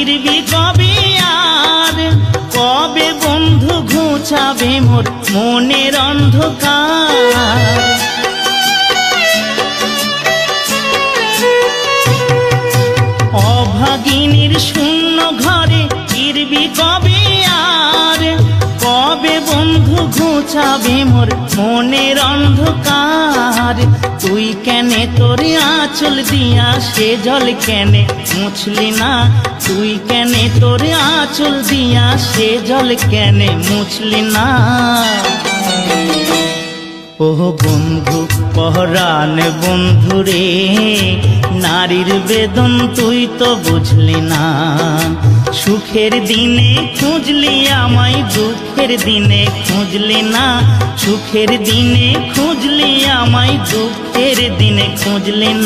ফিরবি কবে আর, কবে বন্ধু ঘুচাবে মোর মনের অন্ধকার। অভাগিনীর শূন্য ঘরে ফিরবি কবে আর, কবে বন্ধু ঘুচাবে মোর মনের অন্ধকার। তুই কেনে তোর আঁচল দিয়া সে জল কেনে মুছলি না, তুই কেনে তোর আঁচল দিয়া সে জল কেনে মুছলি না। ও বন্ধু পহরান বন্ধু রে, নারীর বেদন তুই তো বুঝলি না। সুখের দিনে খুঁজলি আমায়, দুঃখের দিনে খুঁজলি না। সুখের দিনে খুঁজলি আমায়, দুঃখের দিনে খুঁজলি না।